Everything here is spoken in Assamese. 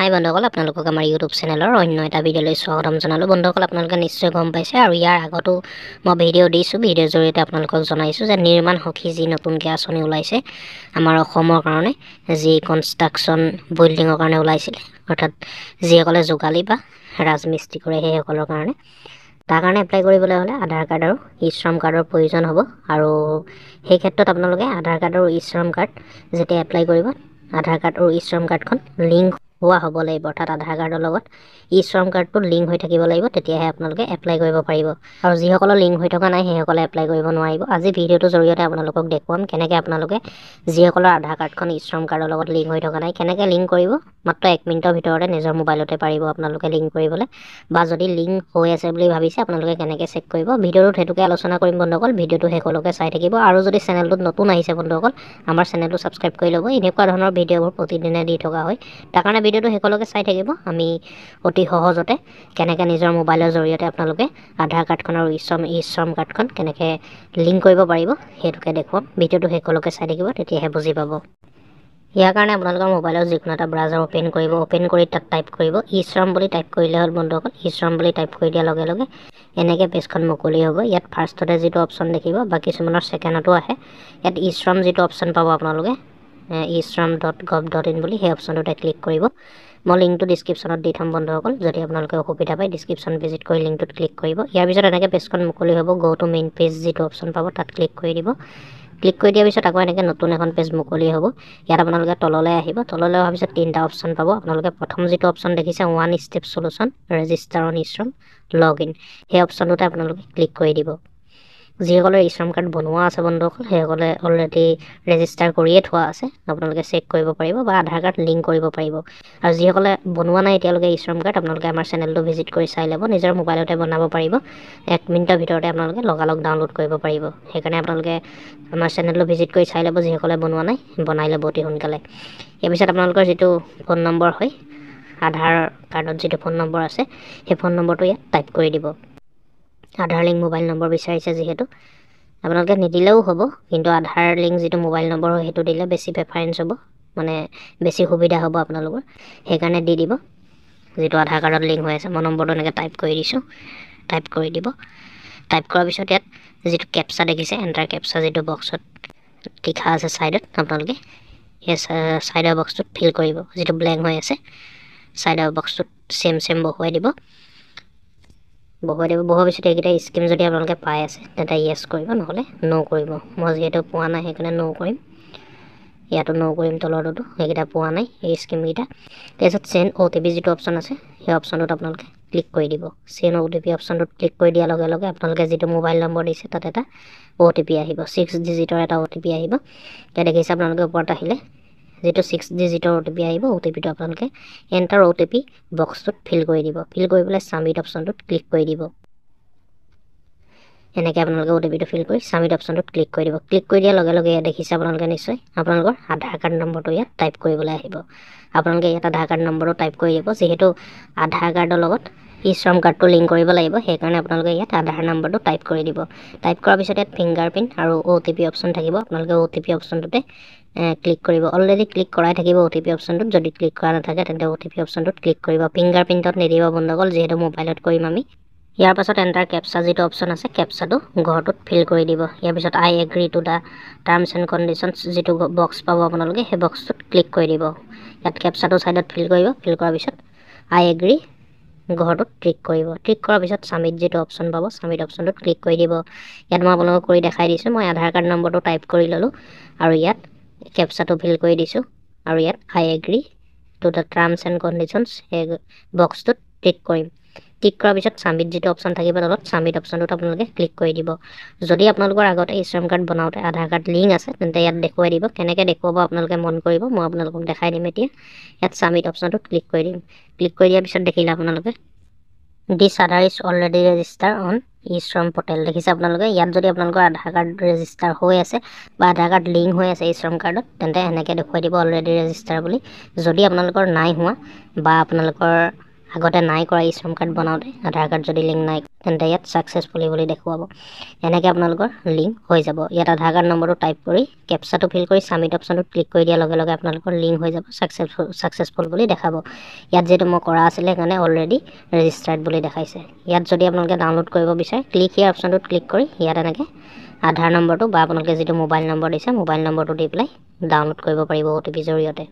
হাই বন্ধুসকল, আপোনালোকক আমাৰ ইউটিউব চেনেলৰ অন্য এটা ভিডিঅ'লৈ স্বাগতম জনালোঁ। বন্ধুসকল, আপোনালোকে নিশ্চয় গম পাইছে আৰু ইয়াৰ আগতো মই ভিডিঅ' দিছোঁ। ভিডিঅ'ৰ জৰিয়তে আপোনালোকক জনাইছোঁ যে নিৰ্মাণ সখী যি নতুনকৈ আঁচনি ওলাইছে আমাৰ অসমৰ কাৰণে, যি কনষ্ট্ৰাকশ্যন বিল্ডিঙৰ কাৰণে ওলাইছিলে, অৰ্থাৎ যিসকলে যোগালী বা ৰাজমিস্ত্ৰী কৰে সেইসকলৰ কাৰণে। তাৰ কাৰণে এপ্লাই কৰিবলৈ হ'লে আধাৰ কাৰ্ড আৰু ই শ্ৰম কাৰ্ডৰ প্ৰয়োজন হ'ব। আৰু সেই ক্ষেত্ৰত আপোনালোকে আধাৰ কাৰ্ড আৰু ই শ্ৰম কাৰ্ড যেতিয়া এপ্লাই কৰিব, আধাৰ কাৰ্ড আৰু ই শ্ৰম কাৰ্ডখন লিংক হোৱা হ'ব লাগিব। অৰ্থাৎ আধাৰ কাৰ্ডৰ লগত ই শ্ৰম কাৰ্ডটো লিংক হৈ থাকিব লাগিব, তেতিয়াহে আপোনালোকে এপ্লাই কৰিব পাৰিব। আৰু যিসকলৰ লিংক হৈ থকা নাই সেইসকলে এপ্লাই কৰিব নোৱাৰিব। আজি ভিডিঅ'টোৰ জৰিয়তে আপোনালোকক দেখুৱাম কেনেকৈ আপোনালোকে যিসকলৰ আধাৰ কাৰ্ডখন ই শ্ৰম কাৰ্ডৰ লগত লিংক হৈ থকা নাই কেনেকৈ লিংক কৰিব। মাত্ৰ 1 মিনিটৰ ভিতৰতে নিজৰ মোবাইলতে পাৰিব আপোনালোকে লিংক কৰিবলৈ, বা যদি লিংক হৈ আছে বুলি ভাবিছে আপোনালোকে কেনেকৈ চেক কৰিব। ভিডিঅ'টোত সেইটোকে আলোচনা কৰিম বন্ধুসকল। ভিডিঅ'টো শেষলৈকে চাই থাকিব। আৰু যদি চেনেলটোত নতুন আহিছে বন্ধুসকল, আমাৰ চেনেলটো ছাবস্ক্ৰাইব কৰি ল'ব। এনেকুৱা ধৰণৰ ভিডিঅ'বোৰ প্ৰতিদিনে দি থকা হয়। তাৰ কাৰণে ভিডিঅ'টো শেষলৈকে চাই থাকিব। আমি অতি সহজতে কেনেকৈ নিজৰ মোবাইলৰ জৰিয়তে আপোনালোকে আধাৰ কাৰ্ডখন আৰু ই শ্ৰম কাৰ্ডখন কেনেকৈ লিংক কৰিব পাৰিব সেইটোকে দেখুৱাম। ভিডিঅ'টো শেষলৈকে চাই থাকিব, তেতিয়াহে বুজি পাব। ইয়াৰ কাৰণে আপোনালোকৰ মোবাইলৰ যিকোনো এটা ব্ৰাউজাৰ অ'পেন কৰিব। অ'পেন কৰি তাত টাইপ কৰিব ই শ্ৰম বুলি টাইপ কৰিলে হ'ল বন্ধুসকল। ই শ্ৰম বুলি টাইপ কৰি দিয়াৰ লগে লগে এনেকৈ পেজখন মুকলি হ'ব। ইয়াত ফাৰ্ষ্টতে যিটো অপশ্যন দেখিব বা কিছুমানৰ ছেকেণ্ডতো আহে, ইয়াত ই শ্ৰম যিটো অপশ্যন পাব আপোনালোকে eShram.gov.in বুলি, সেই অপশ্যনটোতে ক্লিক কৰিব। মই লিংকটো ডিছক্ৰিপশ্যনত দি থ'ম বন্ধুসকল, যদি আপোনালোকে অসুবিধা পায় ডিছক্ৰিপশ্যন ভিজিট কৰি লিংকটোত ক্লিক কৰিব। ইয়াৰ পিছত এনেকৈ পেজখন মুকলি হ'ব। গো টু মেইন পেজ যিটো অপশ্যন পাব তাত ক্লিক কৰি দিব। ক্লিক কৰি দিয়াৰ পিছত আকৌ এনেকৈ নতুন এখন পেজ মুকলি হ'ব। ইয়াত আপোনালোকে তললৈ আহিব। তললৈ অহাৰ পিছত 3টা অপশ্যন পাব। আপোনালোকে প্ৰথম যিটো অপশ্যন দেখিছে one step solution register on e Shram log in, সেই অপশ্যনটোতে আপোনালোকে ক্লিক কৰি দিব। যিসকলে ই শ্ৰম কাৰ্ড বনোৱা আছে বন্ধুসকল, সেইসকলে অলৰেডি ৰেজিষ্টাৰ কৰিয়ে থোৱা আছে, আপোনালোকে চেক কৰিব পাৰিব বা আধাৰ কাৰ্ড লিংক কৰিব পাৰিব। আৰু যিসকলে বনোৱা নাই এতিয়ালৈকে ই শ্ৰম কাৰ্ড, আপোনালোকে আমাৰ চেনেলটো ভিজিট কৰি চাই ল'ব। নিজৰ মোবাইলতে বনাব পাৰিব। 1 মিনিটৰ ভিতৰতে আপোনালোকে লগালগ ডাউনলোড কৰিব পাৰিব। সেইকাৰণে আপোনালোকে আমাৰ চেনেলটো ভিজিট কৰি চাই ল'ব। যিসকলে বনোৱা নাই বনাই ল'ব অতি সোনকালে। ইয়াৰ পিছত আপোনালোকৰ যিটো ফোন নম্বৰ হয়, আধাৰ কাৰ্ডত যিটো ফোন নম্বৰ আছে সেই ফোন নম্বৰটো ইয়াত টাইপ কৰি দিব। আধাৰ লিংক মোবাইল নম্বৰ বিচাৰিছে যিহেতু আপোনালোকে নিদিলেও হ'ব, কিন্তু আধাৰ লিংক যিটো মোবাইল নম্বৰ হয় সেইটো দিলে বেছি প্ৰেফাৰেঞ্চ হ'ব, মানে বেছি সুবিধা হ'ব আপোনালোকৰ। সেইকাৰণে দি দিব যিটো আধাৰ কাৰ্ডত লিংক হৈ আছে। মই নম্বৰটো এনেকৈ টাইপ কৰি দিছোঁ, টাইপ কৰি দিব। টাইপ কৰাৰ পিছত ইয়াত যিটো কেপচা দেখিছে, এণ্টাৰ কেপচা যিটো বক্সত লিখা আছে ছাইডত, আপোনালোকে সেই ছাইডৰ বক্সটোত ফিল কৰিব। যিটো ব্লেংক হৈ আছে ছাইডৰ বক্সটোত চেম বহুৱাই দিব। বহুৱাৰ পিছত এইকেইটা স্কিম যদি আপোনালোকে পাই আছে তেন্তে য়েছ কৰিব, নহ'লে ন' কৰিব। মই যিহেতু পোৱা নাই সেইকাৰণে ন' কৰিম। ইয়াতো ন' কৰিম, তলৰটোতো সেইকেইটা পোৱা নাই এই স্কিমকেইটা। তাৰপিছত চেণ্ড OTP যিটো অপশ্যন আছে সেই অপশ্যনটোত আপোনালোকে ক্লিক কৰি দিব। চেণ্ড OTP অপশ্যনটোত ক্লিক কৰি দিয়াৰ লগে লগে আপোনালোকে যিটো মোবাইল নম্বৰ দিছে তাত এটা OTP আহিব, 6 ডিজিটৰ এটা OTP আহিব। এতিয়া দেখিছে আপোনালোকে ওপৰত আহিলে যিটো 6 ডিজিটৰ OTP আহিব, OTPটো আপোনালোকে এণ্টাৰ OTP বক্সটোত ফিল কৰি দিব। ফিল কৰি পেলাই ছাবমিট অপশ্যনটোত ক্লিক কৰি দিব। এনেকৈ আপোনালোকে OTPটো ফিল কৰি ছাবমিট অপশ্যনটোত ক্লিক কৰি দিব। ক্লিক কৰি দিয়াৰ লগে লগে ইয়াত দেখিছে আপোনালোকে নিশ্চয় আপোনালোকৰ আধাৰ কাৰ্ড নম্বৰটো ইয়াত টাইপ কৰিবলৈ আহিব। আপোনালোকে ইয়াত আধাৰ কাৰ্ড নম্বৰটো টাইপ কৰি দিব। যিহেতু আধাৰ কাৰ্ডৰ লগত ই শ্ৰম কাৰ্ডটো লিংক কৰিব লাগিব, সেইকাৰণে আপোনালোকে ইয়াত আধাৰ নম্বৰটো টাইপ কৰি দিব। টাইপ কৰাৰ পিছত ইয়াত ফিংগাৰ প্ৰিণ্ট আৰু OTP অপশ্যন থাকিব। আপোনালোকে OTP অপশ্যনটোতে ক্লিক কৰিব। অলৰেডি ক্লিক কৰাই থাকিব OTP অপশ্যনটোত। যদি ক্লিক কৰা নাথাকে তেন্তে OTP অপশ্যনটোত ক্লিক কৰিব। ফিংগাৰ প্ৰিণ্টত নিদিব বন্ধুসকল, যিহেতু মোবাইলত কৰিম আমি। ইয়াৰ পাছত এণ্টাৰ কেপচা যিটো অপশ্যন আছে কেপচাটো ঘৰটোত ফিল কৰি দিব। ইয়াৰ পিছত আই agri to the terms and conditions যিটো বক্স পাব আপোনালোকে সেই বক্সটোত ক্লিক কৰি দিব। ইয়াত কেপচাটো ছাইডত ফিল কৰিব। ফিল কৰাৰ পিছত আই এগ্ৰি ঘৰটোত ক্লিক কৰিব। ক্লিক কৰাৰ পিছত ছাবমিট যিটো অপশ্যন পাব ছাবমিট অপশ্যনটোত ক্লিক কৰি দিব। ইয়াত মই আপোনালোকক কৰি দেখাই দিছোঁ। মই আধাৰ কাৰ্ড নম্বৰটো টাইপ কৰি ল'লোঁ আৰু ইয়াত কেপচাটো ফিল কৰি দিছোঁ আৰু ইয়াত আই agri to the terms and conditions সেই বক্সটোত ক্লিক কৰিম। ক্লিক কৰাৰ পিছত ছাবমিট যিটো অপশ্যন থাকিব তলত ছাবমিট অপশ্যনটোত আপোনালোকে ক্লিক কৰি দিব। যদি আপোনালোকৰ আগতে ই শ্ৰম কাৰ্ড বনাওঁতে আধাৰ কাৰ্ড লিংক আছে তেন্তে ইয়াত দেখুৱাই দিব। কেনেকৈ দেখুৱাব আপোনালোকে মন কৰিব, মই আপোনালোকক দেখাই দিম এতিয়া। ইয়াত ছাবমিট অপশ্যনটোত ক্লিক কৰি দিম। ক্লিক কৰি দিয়াৰ পিছত দেখিলে আপোনালোকে দিছ আধাৰ is already register on e শ্ৰম পৰ্টেল। দেখিছে আপোনালোকে ইয়াত যদি আপোনালোকৰ আধাৰ কাৰ্ড ৰেজিষ্টাৰ হৈ আছে বা আধাৰ কাৰ্ড লিংক হৈ আছে ই শ্ৰম কাৰ্ডত তেন্তে এনেকৈ দেখুৱাই দিব অলৰেডি ৰেজিষ্টাৰ বুলি। যদি আপোনালোকৰ নাই হোৱা বা আপোনালোকৰ আগতে নাই কৰা ই শ্ৰম কাৰ্ড বনাওঁতে আধাৰ কাৰ্ড যদি লিংক নাই তেন্তে ইয়াত ছাকচেছফুলি বুলি দেখুৱাব। এনেকৈ আপোনালোকৰ লিংক হৈ যাব। ইয়াত আধাৰ কাৰ্ড নম্বৰটো টাইপ কৰি কেপচাটো ফিল কৰি ছাবমিট অপশ্যনটোত ক্লিক কৰি দিয়াৰ লগে লগে আপোনালোকৰ লিংক হৈ যাব, ছাকচেছফুল বুলি দেখাব। ইয়াত যিহেতু মই কৰা আছিলে সেইকাৰণে অলৰেডি ৰেজিষ্টাৰ্ড বুলি দেখাইছে। ইয়াত যদি আপোনালোকে ডাউনলোড কৰিব বিচাৰে ক্লিক হিয়াৰ অপশ্যনটোত ক্লিক কৰি ইয়াত এনেকৈ আধাৰ নম্বৰটো বা আপোনালোকে যিটো মোবাইল নম্বৰ দিছে মোবাইল নম্বৰটো দি পেলাই ডাউনলোড কৰিব পাৰিব OTP জৰিয়তে।